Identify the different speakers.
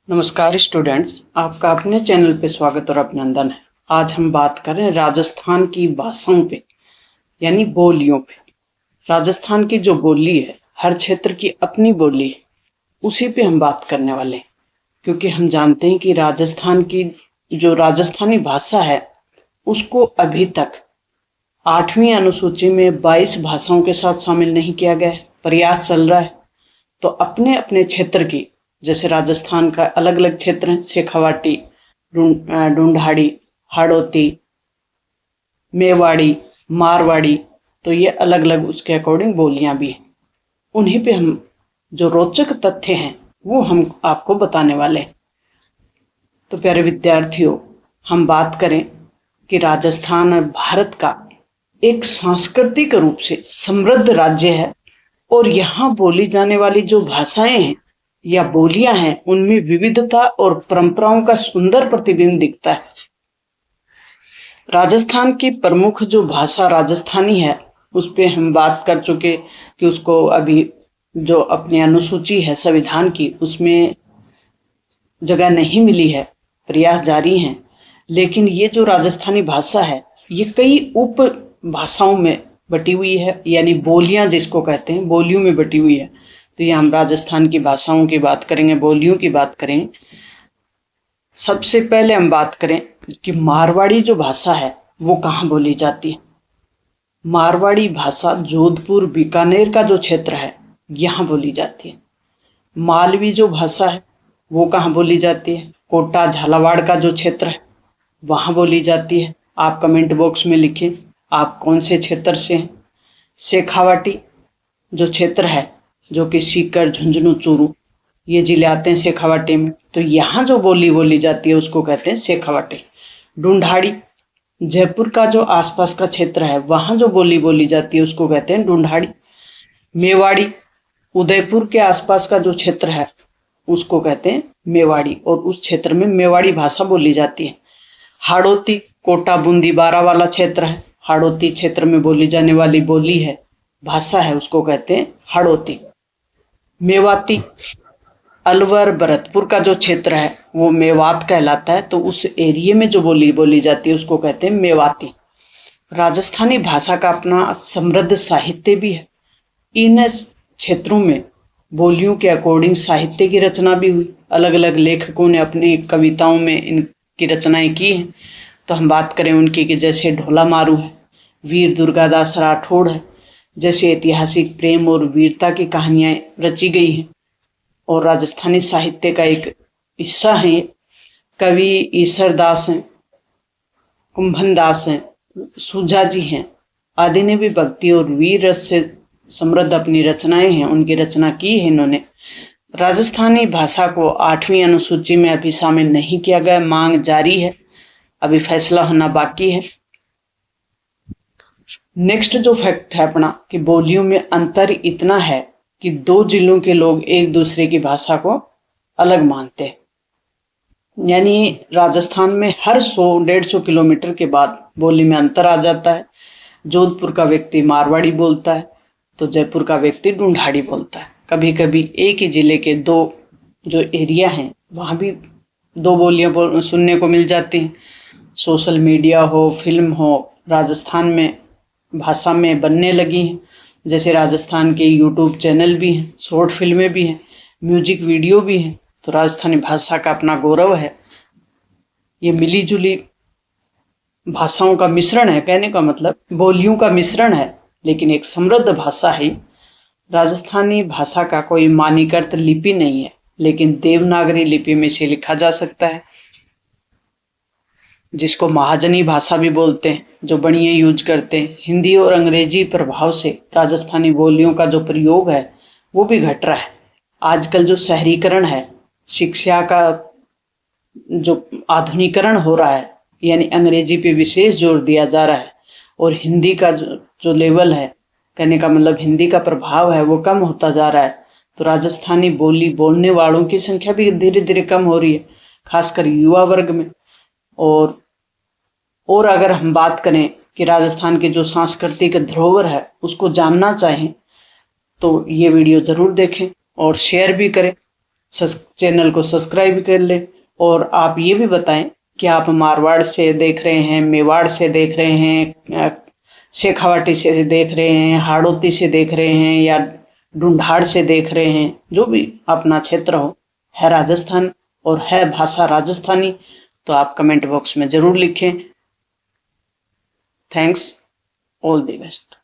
Speaker 1: नमस्कार स्टूडेंट्स, आपका अपने चैनल पे स्वागत और अभिनंदन है। आज हम बात कर रहे हैं राजस्थान की भाषाओं पे यानी बोलियों पे। राजस्थान की जो बोली है, हर क्षेत्र की अपनी बोली है, उसी पे हम बात करने वाले हैं। क्योंकि हम जानते हैं कि राजस्थान की जो राजस्थानी भाषा है उसको अभी तक 8वीं अनुसूची में 22 भाषाओं के साथ शामिल नहीं किया गया है। प्रयास चल रहा है। तो अपने अपने क्षेत्र की, जैसे राजस्थान का अलग अलग क्षेत्र है, शेखावाटी, ढूंढाड़ी, हाड़ौती, मेवाड़ी, मारवाड़ी, तो ये अलग अलग उसके अकॉर्डिंग बोलियां भी हैं। उन्हीं पे हम जो रोचक तथ्य हैं वो हम आपको बताने वाले हैं। तो प्यारे विद्यार्थियों, हम बात करें कि राजस्थान भारत का एक सांस्कृतिक रूप से समृद्ध राज्य है और यहाँ बोली जाने वाली जो भाषाएं हैं या बोलियां हैं उनमें विविधता और परंपराओं का सुंदर प्रतिबिंब दिखता है। राजस्थान की प्रमुख जो भाषा राजस्थानी है उस पे हम बात कर चुके कि उसको अभी जो अपनी अनुसूची है संविधान की उसमें जगह नहीं मिली है, प्रयास जारी हैं। लेकिन ये जो राजस्थानी भाषा है ये कई उप भाषाओं में बटी हुई है, यानी बोलियां जिसको कहते हैं, बोलियों में बटी हुई है। तो ये हम राजस्थान की भाषाओं की बात करेंगे, बोलियों की बात करेंगे। सबसे पहले हम बात करें कि मारवाड़ी जो भाषा है वो कहाँ बोली जाती है। मारवाड़ी भाषा जोधपुर बीकानेर का जो क्षेत्र है यहाँ बोली जाती है। मालवी जो भाषा है वो कहाँ बोली जाती है, कोटा झालावाड़ का जो क्षेत्र है वहाँ बोली जाती है। आप कमेंट बॉक्स में लिखें आप कौन से क्षेत्र से हैं। शेखावाटी जो क्षेत्र है, जो कि सीकर, झुंझुनू, चूरू ये जिले आते हैं शेखावाटी में, तो यहाँ जो बोली जाती है उसको कहते हैं शेखावाटी। ढूंढाड़ी जयपुर का जो आसपास का क्षेत्र है वहाँ जो बोली जाती है उसको कहते हैं ढूंढाड़ी। मेवाड़ी उदयपुर के आसपास का जो क्षेत्र है उसको कहते हैं मेवाड़ी और उस क्षेत्र में मेवाड़ी भाषा बोली जाती है। हाड़ौती कोटा बूंदी बारा वाला क्षेत्र है, हाड़ौती क्षेत्र में बोली जाने वाली बोली है, भाषा है, उसको कहते हैं हाड़ौती। मेवाती अलवर भरतपुर का जो क्षेत्र है वो मेवात कहलाता है, तो उस एरिया में जो बोली जाती है उसको कहते हैं मेवाती। राजस्थानी भाषा का अपना समृद्ध साहित्य भी है। इन क्षेत्रों में बोलियों के अकॉर्डिंग साहित्य की रचना भी हुई। अलग अलग लेखकों ने अपनी कविताओं में इनकी रचनाएं की हैं। तो हम बात करें उनकी कि जैसे ढोला मारू है, वीर दुर्गादास राठौड़ है, जैसे ऐतिहासिक प्रेम और वीरता की कहानियां रची गई हैं और राजस्थानी साहित्य का एक हिस्सा है ये। कवि ईसर दास हैं, कुंभन दास हैं, सूजा जी हैं, आदि ने भी भक्ति और वीर रस से समृद्ध अपनी रचनाएं हैं, उनकी रचना की है इन्होंने। राजस्थानी भाषा को 8वीं अनुसूची में अभी शामिल नहीं किया गया, मांग जारी है, अभी फैसला होना बाकी है। नेक्स्ट जो फैक्ट है अपना कि बोलियों में अंतर इतना है कि 2 जिलों के लोग एक दूसरे की भाषा को अलग मानते हैं। यानी राजस्थान में हर 100-150 किलोमीटर के बाद बोली में अंतर आ जाता है। जोधपुर का व्यक्ति मारवाड़ी बोलता है तो जयपुर का व्यक्ति ढूंढाड़ी बोलता है। कभी कभी एक ही जिले के 2 जो एरिया हैं वहां भी 2 बोलियां सुनने को मिल जाती हैं। सोशल मीडिया हो, फिल्म हो, राजस्थान में भाषा में बनने लगी हैं। जैसे राजस्थान के यूट्यूब चैनल भी हैं, शॉर्ट फिल्में भी हैं, म्यूजिक वीडियो भी हैं। तो राजस्थानी भाषा का अपना गौरव है। ये मिली जुली भाषाओं का मिश्रण है, कहने का मतलब बोलियों का मिश्रण है, लेकिन एक समृद्ध भाषा है। राजस्थानी भाषा का कोई मानकीकृत लिपि नहीं है, लेकिन देवनागरी लिपि में से लिखा जा सकता है, जिसको महाजनी भाषा भी बोलते हैं, जो बणिये यूज करते हैं। हिंदी और अंग्रेजी प्रभाव से राजस्थानी बोलियों का जो प्रयोग है वो भी घट रहा है। आजकल जो शहरीकरण है, शिक्षा का जो आधुनिकीकरण हो रहा है, यानी अंग्रेजी पे विशेष जोर दिया जा रहा है और हिंदी का जो लेवल है, कहने का मतलब हिंदी का प्रभाव है वो कम होता जा रहा है। तो राजस्थानी बोली बोलने वालों की संख्या भी धीरे धीरे कम हो रही है, खासकर युवा वर्ग में। और अगर हम बात करें कि राजस्थान के जो सांस्कृतिक धरोहर है उसको जानना चाहें तो ये वीडियो जरूर देखें और शेयर भी करें। चैनल को सब्सक्राइब कर लें। और आप ये भी बताएं कि आप मारवाड़ से देख रहे हैं, मेवाड़ से देख रहे हैं, शेखावाटी से देख रहे हैं, हाड़ौती से देख रहे हैं या ढूंढाड़ से देख रहे हैं। जो भी अपना क्षेत्र हो, है राजस्थान और है भाषा राजस्थानी, तो आप कमेंट बॉक्स में जरूर लिखें। Thanks, all the best.